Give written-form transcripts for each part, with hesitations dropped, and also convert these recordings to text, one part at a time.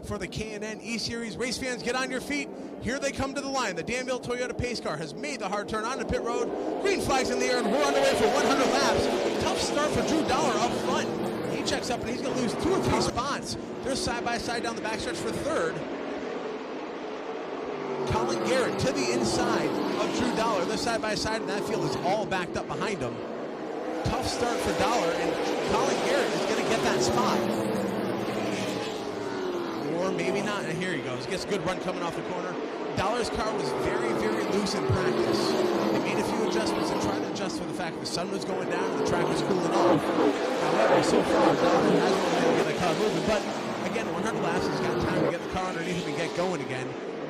for the K&N E-Series. Race fans, get on your feet. Here they come to the line. The Danville Toyota pace car has made the hard turn onto pit road. Green flags in the air, and we're underway for 100 laps. Tough start for Drew Dollar up front. He checks up, and he's going to lose 2 or 3 spots. They're side-by-side down the backstretch for third. Colin Garrett to the inside of Drew Dollar. They're side-by-side, and that field is all backed up behind him. Tough start for Dollar, and Colin Garrett is going to get that spot. Or maybe not. And here he goes. Gets a good run coming off the corner. Dollar's car was very, very loose in practice. They made a few adjustments and tried to adjust for the fact that the sun was going down and the track was cooling off. However, so far, Dollar hasn't been able to get the car moving. But again, 100 laps, he's got time to get the car underneath him and get going again.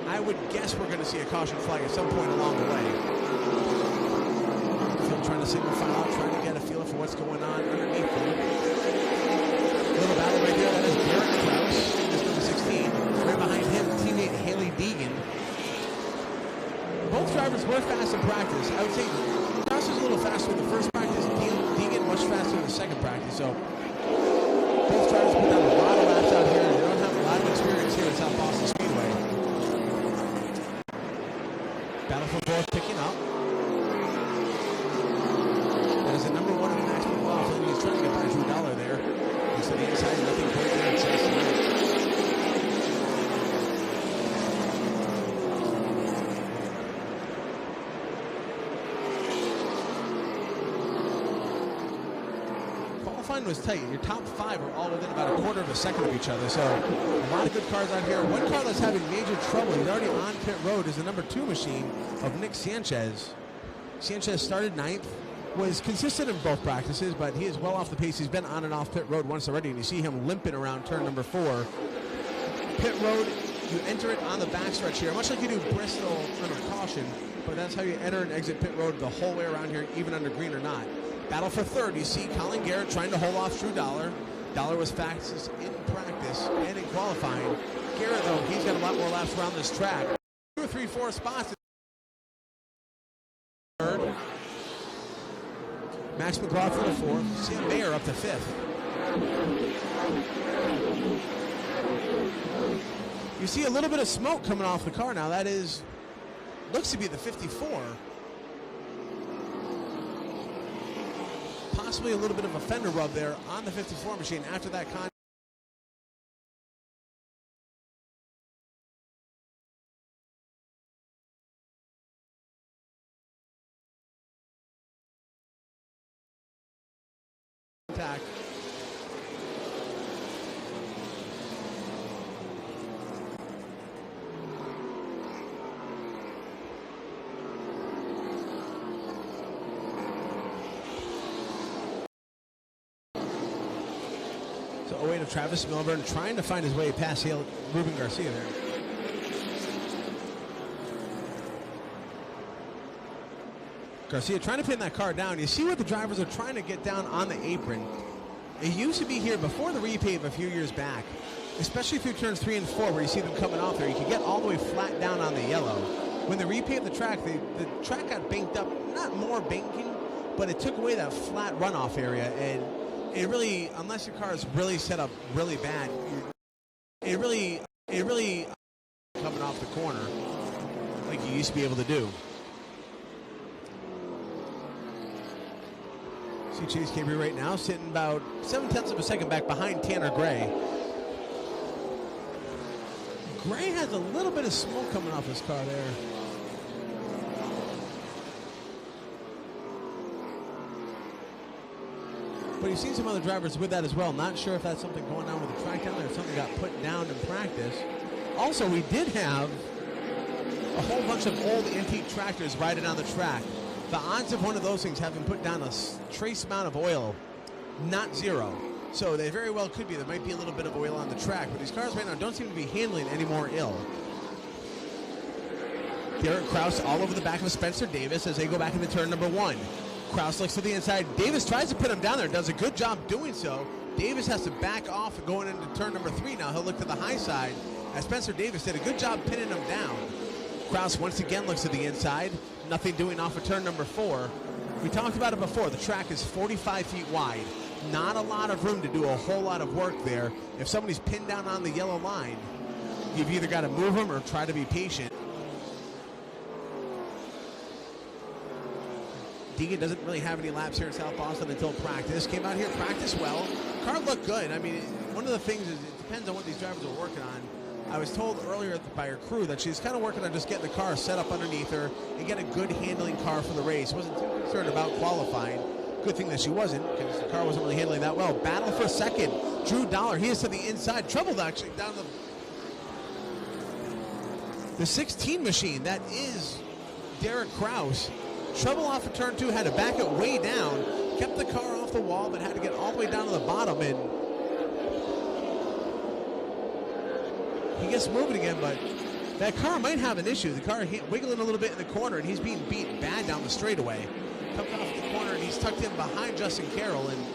I would guess we're going to see a caution flag at some point along the way. Phil trying to signal file out, trying to get a feel for what's going on underneath them. Little battle right there. That is Garrett Krause, is number 16. Right behind him, teammate Haley Deegan. Both drivers were fast in practice. I would say Krause was a little faster in the first practice, Deegan much faster in the second practice. So both drivers put down a lot of laps out here. They don't have a lot of experience here at South Boston Speedway. Battle for fourth picking up. That is the number 1 in the Max McLaughlin. He's trying to get by Drew Dollar there. He's to the inside, nothing quite there. Qualifying was tight. Your top 5 are all within about a quarter of a second of each other. So a lot of good cars out here. One car that's having major trouble, he's already on pit road, is the number 2 machine of Nick Sanchez. Sanchez started 9th, was consistent in both practices, but he is well off the pace. He's been on and off pit road once already, and you see him limping around turn number 4. Pit road, you enter it on the backstretch here, much like you do Bristol under caution, but that's how you enter and exit pit road the whole way around here, even under green or not. Battle for third. You see Colin Garrett trying to hold off Drew Dollar. Dollar was fastest in practice and in qualifying. Garrett, though, he's got a lot more laps around this track. 2 or 3, 4 spots. Third. Max McLaughlin to 4th. Sam Mayer up to 5th. You see a little bit of smoke coming off the car now. That is, looks to be the 54. Possibly a little bit of a fender rub there on the 54 machine after that contact. So away to Travis Milburn, trying to find his way past Ruben Garcia there. Garcia trying to pin that car down. You see what the drivers are trying to get down on the apron. It used to be here before the repave a few years back, especially through turns 3 and 4 where you see them coming off there. You could get all the way flat down on the yellow. When they repaved the track, the track got banked up, not more banking, but it took away that flat runoff area, and it really, unless your car is really set up really bad, it really coming off the corner like you used to be able to do. See Chase Cabry right now sitting about 0.7 of a second back behind Tanner Gray. Gray has a little bit of smoke coming off his car there. But you've seen some other drivers with that as well. Not sure if that's something going on with the track down there, or something got put down in practice. Also, we did have a whole bunch of old antique tractors riding on the track. The odds of one of those things having put down a trace amount of oil, not 0. So they very well could be. There might be a little bit of oil on the track, but these cars right now don't seem to be handling any more ill. Garrett Krause all over the back of Spencer Davis as they go back into turn number 1. Krause looks to the inside. Davis tries to put him down there, does a good job doing so. Davis has to back off going into turn number 3 now. He'll look to the high side as Spencer Davis did a good job pinning him down. Krause once again looks to the inside. Nothing doing off of turn number 4. We talked about it before. The track is 45 feet wide. Not a lot of room to do a whole lot of work there. If somebody's pinned down on the yellow line, You've either got to move them or try to be patient. Deegan doesn't really have any laps here in South Boston until practice. Came out here, practiced well. Car looked good. I mean, one of the things is it depends on what these drivers are working on. I was told earlier by her crew that she's kind of working on just getting the car set up underneath her and get a good handling car for the race. Wasn't too concerned about qualifying. Good thing that she wasn't, because the car wasn't really handling that well. Battle for second. Drew Dollar, he is to the inside. Troubled actually down the 16 machine. That is Derek Kraus. Trouble off of turn 2, had to back it way down, kept the car off the wall, but had to get all the way down to the bottom, and he gets moving again, but that car might have an issue. The car wiggling a little bit in the corner, and he's being beat bad down the straightaway. Comes off the corner, and he's tucked in behind Justin Carroll, and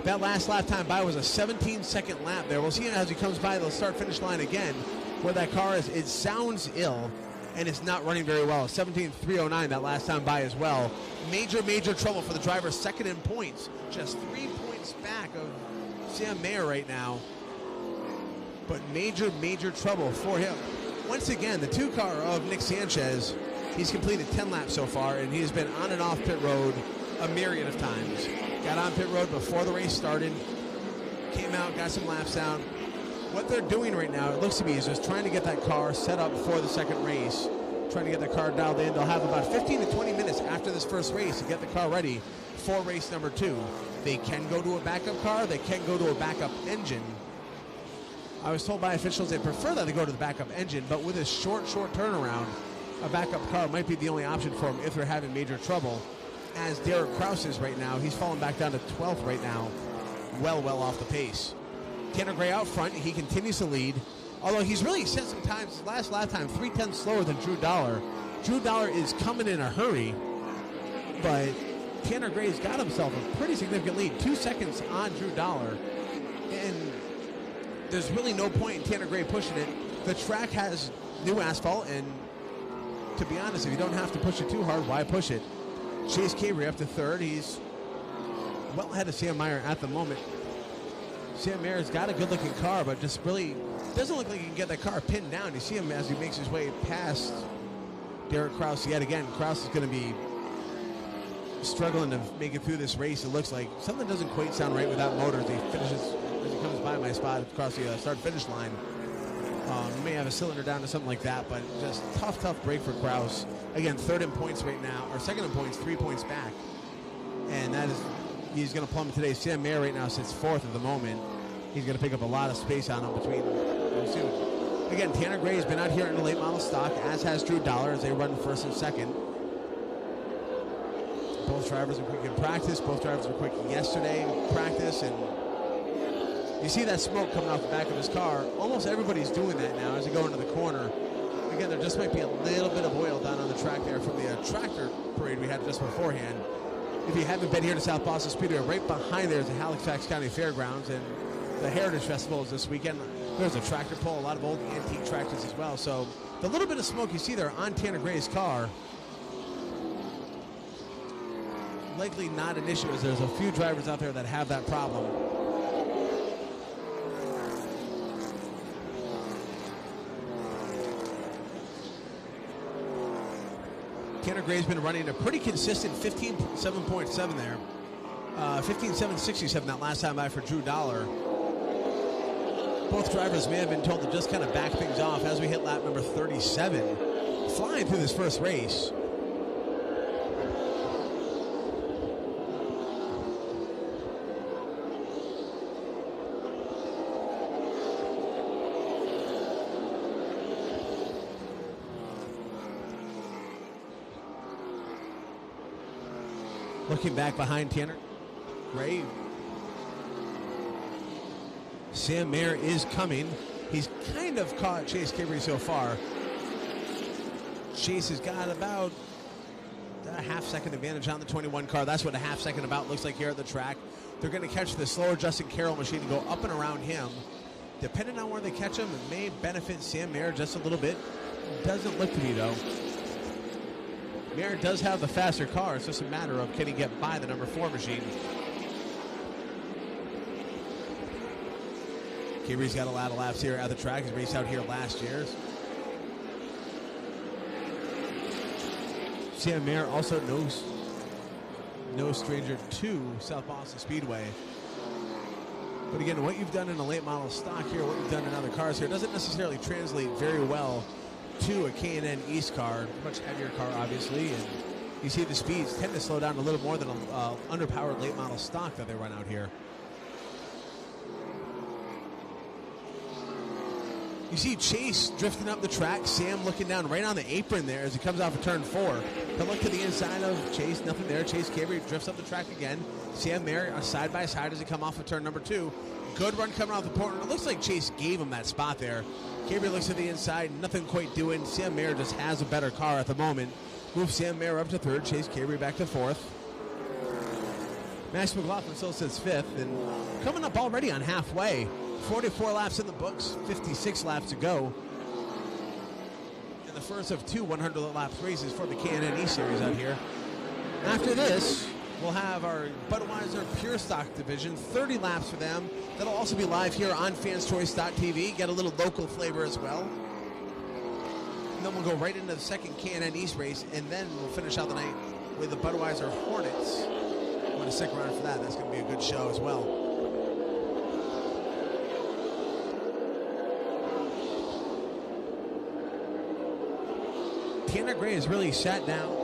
that last lap time by was a 17-second lap there. We'll see as he comes by the start-finish line again, where that car is. It sounds ill, and it's not running very well. 17.309 that last time by as well. Major, major trouble for the driver. Second in points. Just 3 points back of Sam Mayer right now. But major, major trouble for him. Once again, the 2-car of Nick Sanchez, he's completed 10 laps so far, and he has been on and off pit road a myriad of times. Got on pit road before the race started, came out, got some laps down. What they're doing right now, it looks to me, is just trying to get that car set up for the second race, trying to get the car dialed in. They'll have about 15 to 20 minutes after this first race to get the car ready for race number 2. They can go to a backup car. They can go to a backup engine. I was told by officials they prefer that they go to the backup engine, but with a short turnaround, a backup car might be the only option for them if they're having major trouble. As Derek Kraus is right now, he's fallen back down to 12th right now, well off the pace. Tanner Gray out front, he continues to lead, although he's really set some times, last lap time, 3/10 slower than Drew Dollar. Drew Dollar is coming in a hurry, but Tanner Gray's got himself a pretty significant lead, 2 seconds on Drew Dollar, and there's really no point in Tanner Gray pushing it. The track has new asphalt, and to be honest, if you don't have to push it too hard, why push it? Chase Cabre up to 3rd. He's well ahead of Sam Mayer at the moment. Sam Mayer's got a good-looking car, but just really doesn't look like he can get that car pinned down. You see him as he makes his way past Derek Kraus yet again. Kraus is going to be struggling to make it through this race. It looks like something doesn't quite sound right with that motor as he finishes, as he comes by my spot across the start-finish line. He may have a cylinder down to something like that, but just tough break for Kraus. Again, 3rd in points right now, or 2nd in points, 3 points back. And that is, he's going to plummet today. Sam Mayer right now sits 4th at the moment. He's going to pick up a lot of space on him between those two. Again, Tanner Gray has been out here in the late model stock, as has Drew Dollar, as they run 1st and 2nd. Both drivers are quick in practice. Both drivers were quick yesterday in practice, and you see that smoke coming off the back of his car. Almost everybody's doing that now as they go into the corner. Again, there just might be a little bit of oil down on the track there from the tractor parade we had just beforehand. If you haven't been here to South Boston Speedway, right behind there is the Halifax County Fairgrounds, and the Heritage Festival is this weekend. There's a tractor pull, a lot of old antique tractors as well. So the little bit of smoke you see there on Tanner Gray's car, likely not an issue, as there's a few drivers out there that have that problem. Tanner Gray's been running a pretty consistent 15.7.7 there. 15.767 that last time by for Drew Dollar. Both drivers may have been told to just kind of back things off as we hit lap number 37. Flying through this first race. Looking back behind Tanner Gray, Sam Mayer is coming. He's kind of caught Chase Cabre so far. Chase has got about a half-second advantage on the 21 car. That's what a half-second about looks like here at the track. They're going to catch the slower Justin Carroll machine and go up and around him. Depending on where they catch him, it may benefit Sam Mayer just a little bit. Doesn't look to be, though. Mayer does have the faster car. It's just a matter of can he get by the number 4 machine. Cabry's got a lot of laps here at the track. He's raced out here last year. Sam Mayer also no stranger to South Boston Speedway. But again, what you've done in a late model stock here, what you've done in other cars here, doesn't necessarily translate very well to a K&N East car. Much heavier car, obviously, and you see the speeds tend to slow down a little more than an underpowered late model stock that they run out here. You see Chase drifting up the track. Sam looking down right on the apron there as he comes off of turn 4. He'll look to the inside of Chase. Nothing there. Chase Cabry drifts up the track again. Sam Mayer side by side as he come off of turn number 2. Good run coming off the corner. It looks like Chase gave him that spot there. Cabry looks to the inside. Nothing quite doing. Sam Mayer just has a better car at the moment. Moves Sam Mayer up to 3rd. Chase Cabry back to 4th. Max McLaughlin still sits 5th. And coming up already on halfway. 44 laps in the books, 56 laps to go. In the first of 2 100-lap races for the K&N E-Series out here. After this, we'll have our Budweiser Pure Stock division, 30 laps for them. That'll also be live here on fanschoice.tv. Get a little local flavor as well. And then we'll go right into the second K&N East race, and then we'll finish out the night with the Budweiser Hornets. I'm going to stick around for that. That's going to be a good show as well. Tanner Gray has really sat down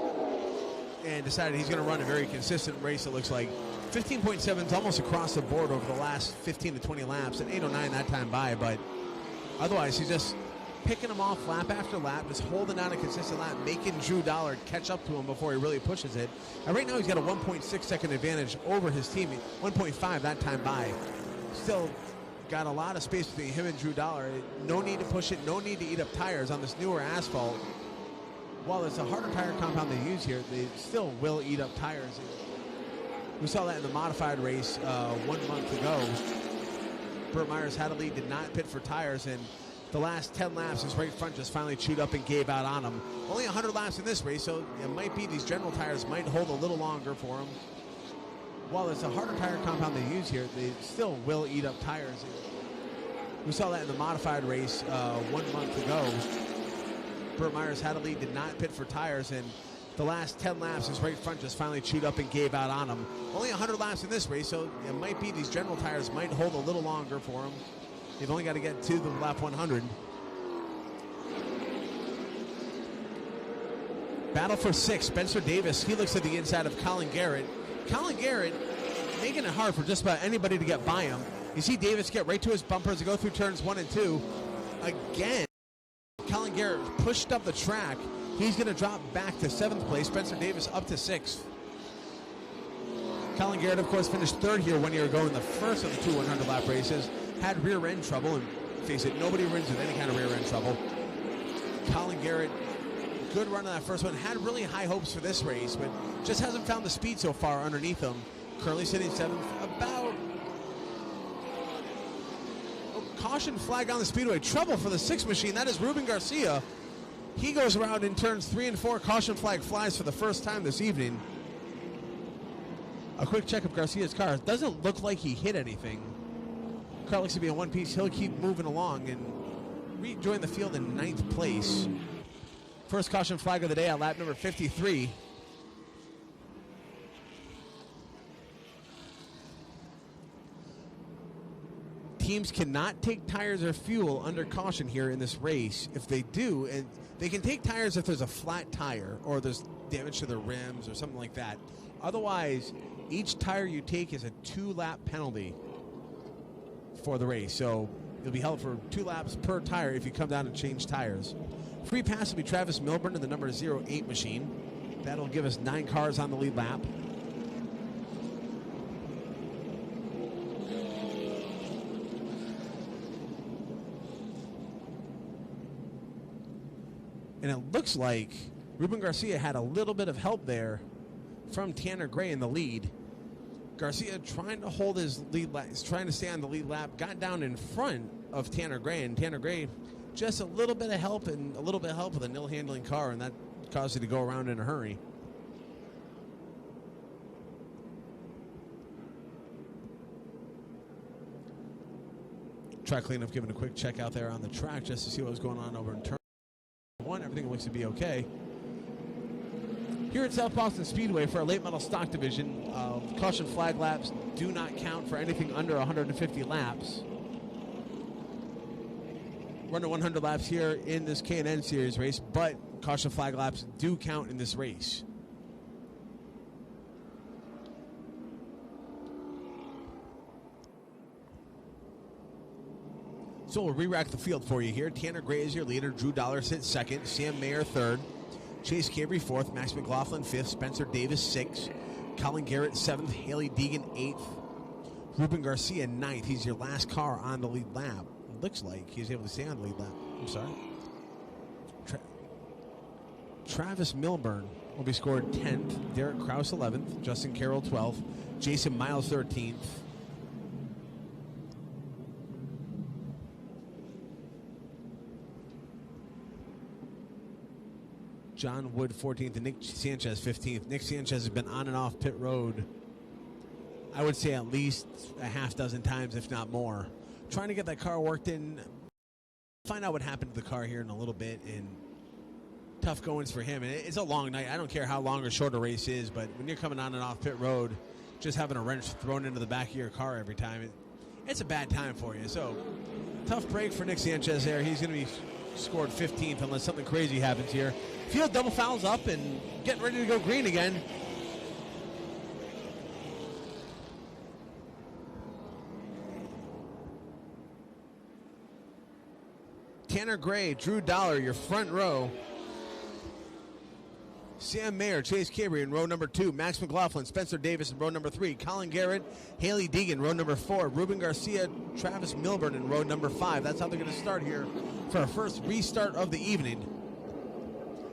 and decided he's going to run a very consistent race, it looks like. 15.7 is almost across the board over the last 15 to 20 laps, and 8:09 that time by, but otherwise he's just picking them off lap after lap, just holding down a consistent lap, making Drew Dollar catch up to him before he really pushes it. And right now he's got a 1.6 second advantage over his teammate, 1.5 that time by. Still got a lot of space between him and Drew Dollar. No need to push it, no need to eat up tires on this newer asphalt. While it's a harder tire compound they use here, they still will eat up tires. We saw that in the modified race 1 month ago. Burt Myers had a lead, did not pit for tires, and the last 10 laps, his right front just finally chewed up and gave out on him. Only 100 laps in this race, so it might be these general tires might hold a little longer for him. While it's a harder tire compound they use here, they still will eat up tires. We saw that in the modified race 1 month ago. Burt Myers had a lead, did not pit for tires, and the last 10 laps, his right front just finally chewed up and gave out on him. Only 100 laps in this race, so it might be these general tires might hold a little longer for him. They've only got to get to the lap 100. Battle for 6, Spencer Davis, he looks at the inside of Colin Garrett. Colin Garrett making it hard for just about anybody to get by him. You see Davis get right to his bumpers and go through turns 1 and 2. Again, Colin Garrett pushed up the track. He's going to drop back to 7th place. Spencer Davis up to 6th. Colin Garrett, of course, finished 3rd here 1 year ago in the first of the 2 100-lap races. Had rear end trouble, and face it, nobody wins with any kind of rear end trouble. Colin Garrett, good run on that first one. Had really high hopes for this race, but just hasn't found the speed so far underneath him. Currently sitting 7th, about caution flag on the Speedway. Trouble for the 6 machine. That is Ruben Garcia. He goes around in turns 3 and 4. Caution flag flies for the first time this evening. A quick check of Garcia's car. Doesn't look like he hit anything. Car looks to be in one piece. He'll keep moving along and rejoin the field in 9th place. First caution flag of the day on lap number 53. Teams cannot take tires or fuel under caution here in this race. If they do, and they can take tires if there's a flat tire or there's damage to the rims or something like that. Otherwise, each tire you take is a 2-lap penalty for the race. So you'll be held for 2 laps per tire if you come down and change tires. Free pass will be Travis Milburn in the number 08 machine. That'll give us 9 cars on the lead lap. And it looks like Ruben Garcia had a little bit of help there from Tanner Gray in the lead. Garcia trying to hold his lead lap, trying to stay on the lead lap, got down in front of Tanner Gray, and Tanner Gray just a little bit of help and a little bit of help with a nil handling car, and that caused you to go around in a hurry. Track cleanup, giving a quick check out there on the track just to see what was going on over in turn one. Everything looks to be okay. Here at South Boston Speedway for our late model stock division, caution flag laps do not count for anything under 150 laps. We're under 100 laps here in this K&N series race, but caution flag laps do count in this race. So we'll re-rack the field for you here. Tanner Gray is your leader. Drew Dollar sits second. Sam Mayer third. Chase Cabry fourth. Max McLaughlin fifth. Spencer Davis sixth. Colin Garrett seventh. Haley Deegan eighth. Ruben Garcia ninth. He's your last car on the lead lap. It looks like he's able to stay on the lead lap. I'm sorry. Travis Milburn will be scored 10th. Derek Kraus 11th. Justin Carroll 12th. Jason Miles 13th. John Wood 14th and Nick Sanchez 15th. Nick Sanchez has been on and off pit road, I would say at least a half dozen times, if not more. Trying to get that car worked in. Find out what happened to the car here in a little bit, and tough goings for him. And it's a long night. I don't care how long or short a race is, but when you're coming on and off pit road, just having a wrench thrown into the back of your car every time, it's a bad time for you. So tough break for Nick Sanchez there. He's going to be scored 15th unless something crazy happens here. Field double fouls up and getting ready to go green again. Tanner Gray, Drew Dollar, your front row. Sam Mayer, Chase Cabry in row number 2. Max McLaughlin, Spencer Davis in row number 3. Colin Garrett, Haley Deegan, row number 4. Ruben Garcia, Travis Milburn in row number 5. That's how they're going to start here for our first restart of the evening.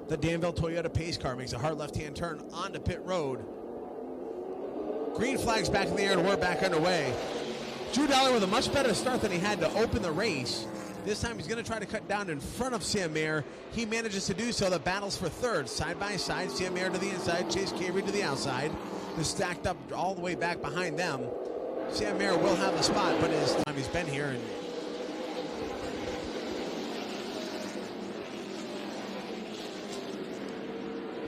The Danville Toyota pace car makes a hard left-hand turn onto pit road. Green flag's back in the air and we're back underway. Drew Dollar with a much better start than he had to open the race. This time he's going to try to cut down in front of Sam Mayer. He manages to do so. The battle's for third. Side by side, Sam Mayer to the inside, Chase Cabry to the outside. They're stacked up all the way back behind them. Sam Mayer will have the spot, but his time he's been here. And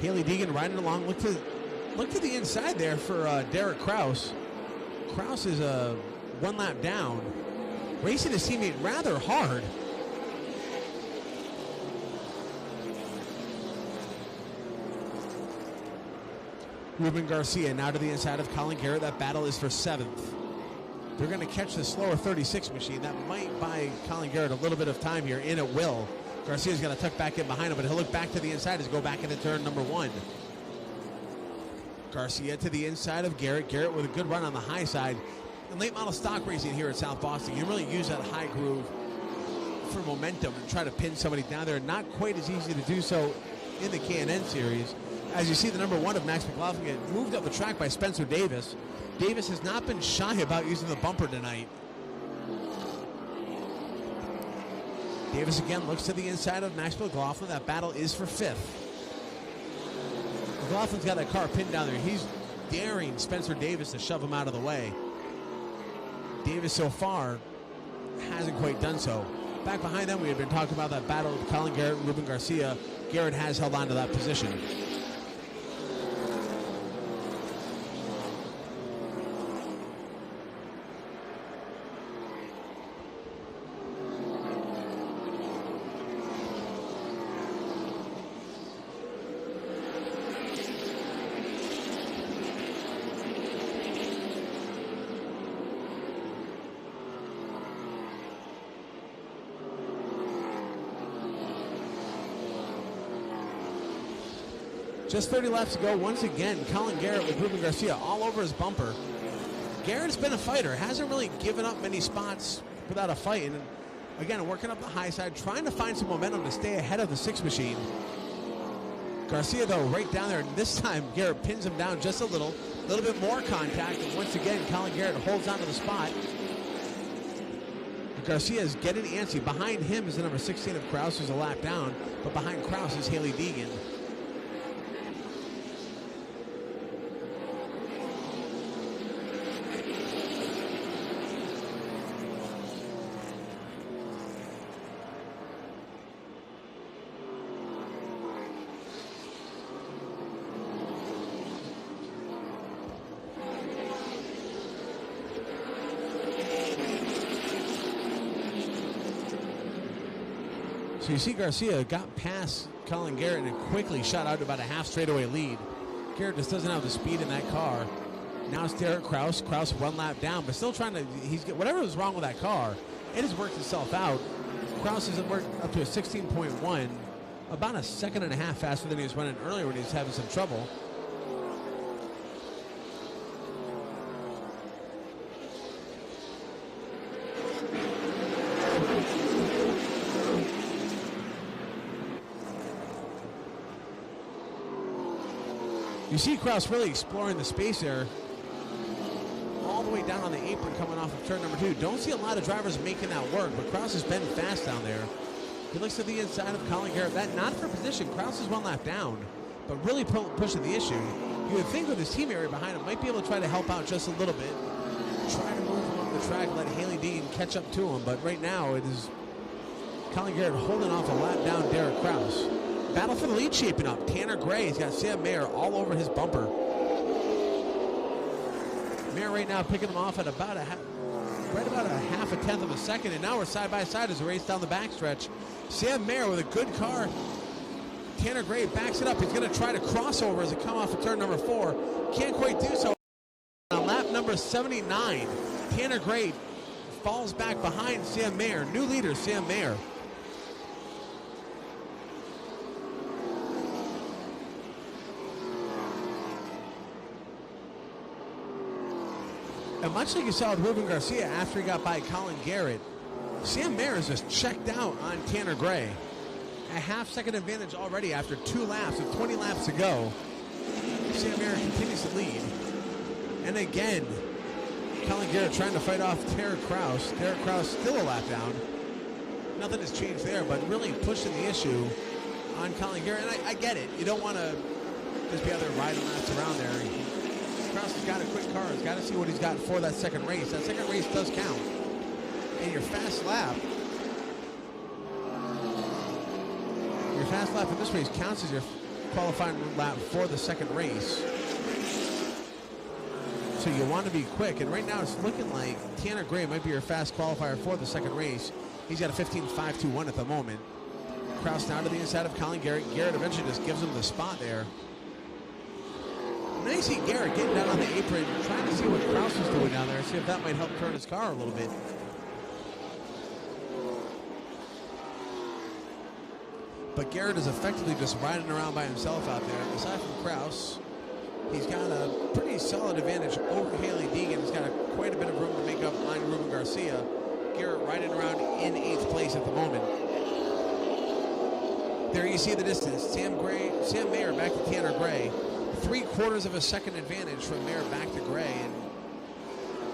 Haley Deegan riding along. Look to the inside there for Derek Kraus. Kraus is one lap down, racing his teammate rather hard. Ruben Garcia now to the inside of Colin Garrett. That battle is for 7th. They're going to catch the slower 36 machine. That might buy Colin Garrett a little bit of time here, and it will. Garcia's going to tuck back in behind him, but he'll look back to the inside as go back into turn number 1. Garcia to the inside of Garrett. Garrett with a good run on the high side. In late model stock racing here at South Boston, you really use that high groove for momentum and try to pin somebody down there. Not quite as easy to do so in the K&N series. As you see, the number 1 of Max McLaughlin get moved up the track by Spencer Davis. Davis has not been shy about using the bumper tonight. Davis again looks to the inside of Max McLaughlin. That battle is for 5th. McLaughlin's got that car pinned down there. He's daring Spencer Davis to shove him out of the way. Davis so far hasn't quite done so. Back behind them, we had been talking about that battle with Colin Garrett and Ruben Garcia. Garrett has held on to that position. Just 30 laps to go. Once again, Colin Garrett with Ruben Garcia all over his bumper. Garrett's been a fighter. Hasn't really given up many spots without a fight. And again, working up the high side, trying to find some momentum to stay ahead of the 6 machine. Garcia, though, right down there. And this time, Garrett pins him down just a little bit more contact. And once again, Colin Garrett holds onto the spot. Garcia is getting antsy. Behind him is the number 16 of Kraus, who's a lap down. But behind Kraus is Haley Deegan. So you see Garcia got past Colin Garrett and quickly shot out to about a half straightaway lead. Garrett just doesn't have the speed in that car. Now it's Derek Kraus. Kraus one lap down, but still trying to, whatever was wrong with that car, it has worked itself out. Kraus has worked up to a 16.1, about a second and a half faster than he was running earlier when he was having some trouble. You see Kraus really exploring the space there, all the way down on the apron coming off of turn number 2. Don't see a lot of drivers making that work, but Kraus has been fast down there. He looks to the inside of Colin Garrett. That not for position. Kraus is one lap down, but really pushing the issue. You would think with his team area behind him, might be able to try to help out just a little bit. Try to move along the track, let Haley Dean catch up to him, but right now it is Colin Garrett holding off a lap down Derek Kraus. Battle for the lead shaping up. Tanner Gray, he's got Sam Mayer all over his bumper. Mayer right now picking him off at about a half a tenth of a second, and now we're side by side as we race down the backstretch. Sam Mayer with a good car. Tanner Gray backs it up. He's going to try to cross over as it come off of turn number 4. Can't quite do so. On lap number 79, Tanner Gray falls back behind Sam Mayer. New leader, Sam Mayer. And much like you saw with Ruben Garcia after he got by Colin Garrett, Sam Mayer is just checked out on Tanner Gray. A half-second advantage already after 2 laps with 20 laps to go. Sam Mayer continues to lead. And again, Colin Garrett trying to fight off Derek Kraus. Derek Kraus still a lap down. Nothing has changed there, but really pushing the issue on Colin Garrett. And I get it. You don't want to just be out there riding laps around there. Kraus has got a quick car. He's got to see what he's got for that second race. That second race does count. And your fast lap in this race counts as your qualifying lap for the second race. So you want to be quick. And right now it's looking like Tanner Gray might be your fast qualifier for the second race. He's got a 15.521 at the moment. Kraus now to the inside of Colin Garrett. Garrett eventually just gives him the spot there. Now you see Garrett getting down on the apron, trying to see what Kraus is doing down there, see if that might help turn his car a little bit. But Garrett is effectively just riding around by himself out there. Aside from Kraus, he's got a pretty solid advantage over Haley Deegan. He's got quite a bit of room to make up on Ruben Garcia. Garrett riding around in 8th place at the moment. There you see the distance. Sam Mayer back to Tanner Gray. 3/4 of a second advantage from Mayer back to Gray. And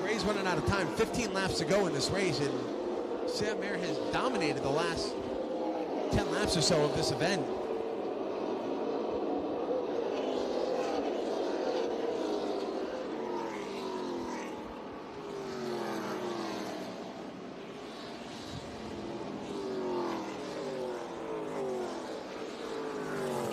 Gray's running out of time. 15 laps to go in this race, and Sam Mayer has dominated the last 10 laps or so of this event.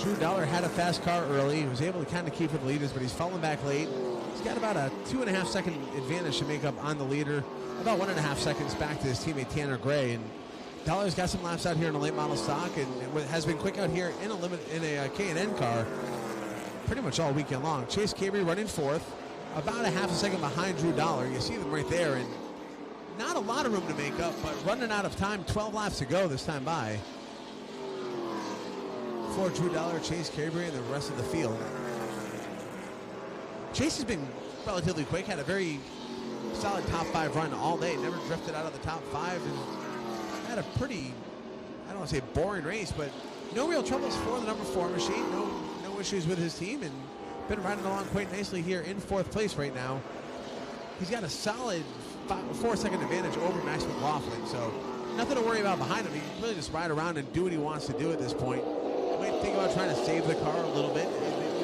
Drew Dollar had a fast car early. He was able to kind of keep with the leaders, but he's fallen back late. He's got about a 2.5 second advantage to make up on the leader. About 1.5 seconds back to his teammate Tanner Gray. And Dollar's got some laps out here in a late model stock and has been quick out here in a K&N car pretty much all weekend long. Chase Cabry running 4th, about a half a second behind Drew Dollar. You see them right there, and not a lot of room to make up, but running out of time. 12 laps to go this time by. For Drew Dollar, Chase Cabry, and the rest of the field. Chase has been relatively quick, had a very solid top 5 run all day, never drifted out of the top 5, and had a pretty, I don't want to say boring race, but no real troubles for the number 4 machine, no issues with his team, and been riding along quite nicely here in 4th place right now. He's got a solid 4-second advantage over Max McLaughlin, so nothing to worry about behind him. He can really just ride around and do what he wants to do at this point. Might think about trying to save the car a little bit.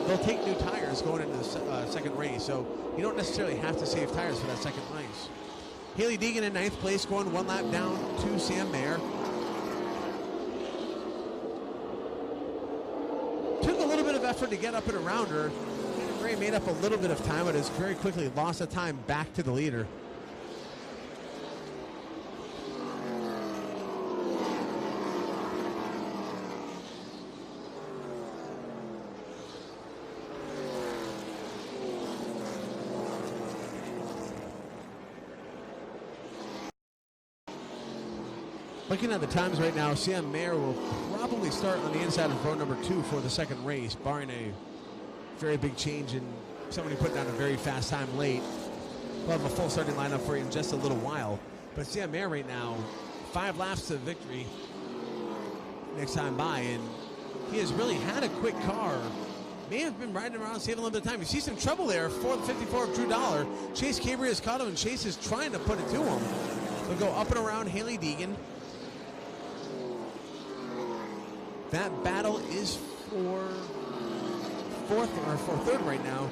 They'll take new tires going into the second race, so you don't necessarily have to save tires for that second race. Haley Deegan in 9th place, going 1 lap down to Sam Mayer. Took a little bit of effort to get up and around her. Gray made up a little bit of time, but has very quickly lost the time back to the leader. Looking at the times right now, Sam Mayer will probably start on the inside of row number 2 for the second race, barring a very big change in somebody putting down a very fast time late. We'll have a full starting lineup for you in just a little while. But Sam Mayer right now, 5 laps to victory next time by, and he has really had a quick car. May have been riding around, saving a little bit of time. You see some trouble there for the 54 of Drew Dollar. Chase Cabre has caught him, and Chase is trying to put it to him. They'll go up and around Haley Deegan. That battle is for third right now.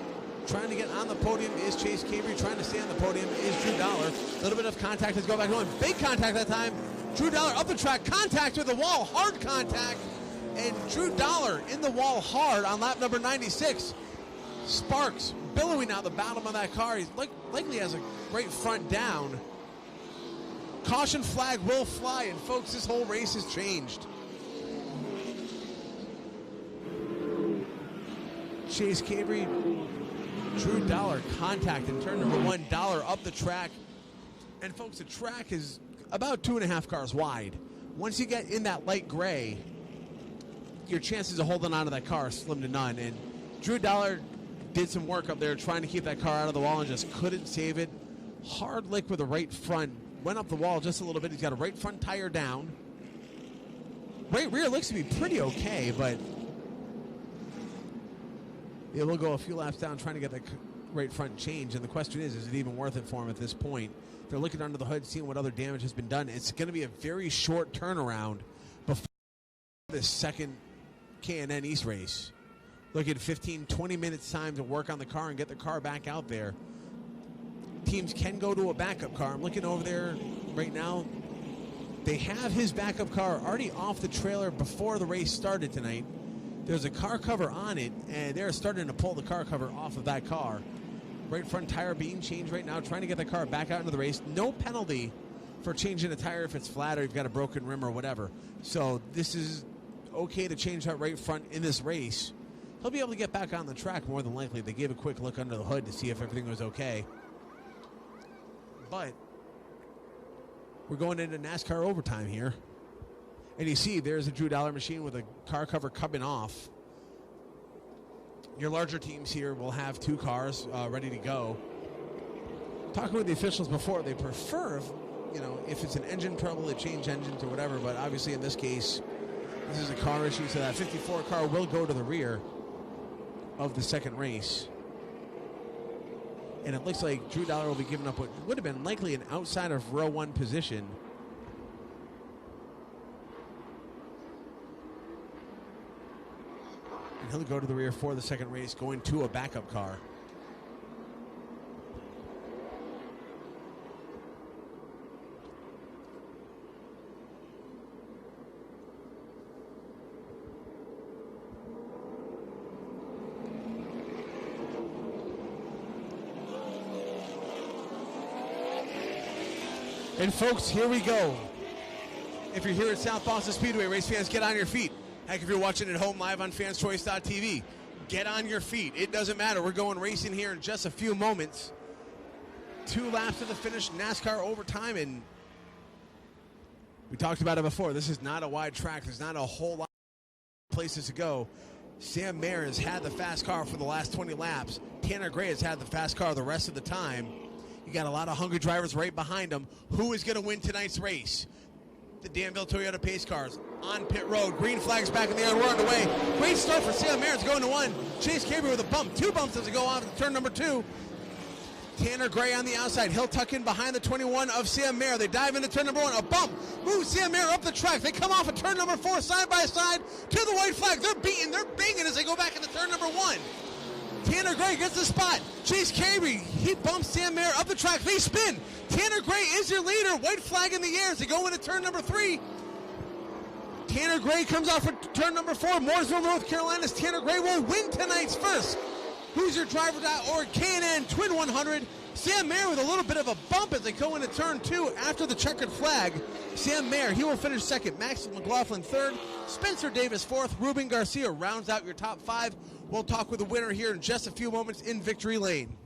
Trying to get on the podium is Chase Cabre. Trying to stay on the podium is Drew Dollar. A little bit of contact has gone back on. Big contact that time. Drew Dollar up the track. Contact with the wall. Hard contact. And Drew Dollar in the wall hard on lap number 96. Sparks billowing out the bottom of that car. He likely has a great front down. Caution flag will fly. And folks, this whole race has changed. Chase Cabre, Drew Dollar contact in turn number 1. Dollar up the track. And folks, the track is about 2.5 cars wide. Once you get in that light gray, your chances of holding on to that car are slim to none. And Drew Dollar did some work up there trying to keep that car out of the wall and just couldn't save it. Hard lick with the right front. Went up the wall just a little bit. He's got a right front tire down. Right rear looks to be pretty okay, but yeah, we'll go a few laps down trying to get the right front change. And the question is it even worth it for him at this point? They're looking under the hood, seeing what other damage has been done. It's going to be a very short turnaround before this second K&N East race. Look at 15, 20 minutes time to work on the car and get the car back out there. Teams can go to a backup car. I'm looking over there right now. They have his backup car already off the trailer before the race started tonight. There's a car cover on it, and they're starting to pull the car cover off of that car. Right front tire being changed right now, trying to get the car back out into the race. No penalty for changing a tire if it's flat or you've got a broken rim or whatever. So this is okay to change that right front in this race. He'll be able to get back on the track more than likely. They gave a quick look under the hood to see if everything was okay. But we're going into NASCAR overtime here. And you see there's a Drew Dollar machine with a car cover coming off. Your larger teams here will have 2 cars ready to go. Talking with the officials before, they prefer, if it's an engine trouble, they change engines or whatever. But obviously in this case, this is a car issue, so that 54 car will go to the rear of the second race. And it looks like Drew Dollar will be giving up what would have been likely an outside of row 1 position. And he'll go to the rear for the second race, going to a backup car. And folks, here we go. If you're here at South Boston Speedway, race fans, get on your feet. Heck, if you're watching at home live on fanschoice.tv, get on your feet. It doesn't matter. We're going racing here in just a few moments. 2 laps to the finish, NASCAR overtime, and we talked about it before. This is not a wide track. There's not a whole lot of places to go. Sam Mayer has had the fast car for the last 20 laps. Tanner Gray has had the fast car the rest of the time. You got a lot of hungry drivers right behind him. Who is going to win tonight's race? The Danville Toyota pace cars on pit road. Green flags back in the air. We're on the way. Great start for Sam Mayer. It's going to 1. Chase Cabre with a bump. 2 bumps as they go off to turn number 2. Tanner Gray on the outside. He'll tuck in behind the 21 of Sam Mayer. They dive into turn number 1. A bump. Moves Sam Mayer up the track. They come off of turn number 4 side by side to the white flag. They're beating. They're banging as they go back into turn number 1. Tanner Gray gets the spot. Chase Cabre, he bumps Sam Mayer up the track. They spin. Tanner Gray is your leader. White flag in the air as they go into turn number 3. Tanner Gray comes off for turn number 4. Mooresville, North Carolina's Tanner Gray will win tonight's first Hoosierdriver.org K&N Twin 100. Sam Mayer with a little bit of a bump as they go into turn 2 after the checkered flag. Sam Mayer, he will finish second. Max McLaughlin third. Spencer Davis fourth. Ruben Garcia rounds out your top 5. We'll talk with the winner here in just a few moments in Victory Lane.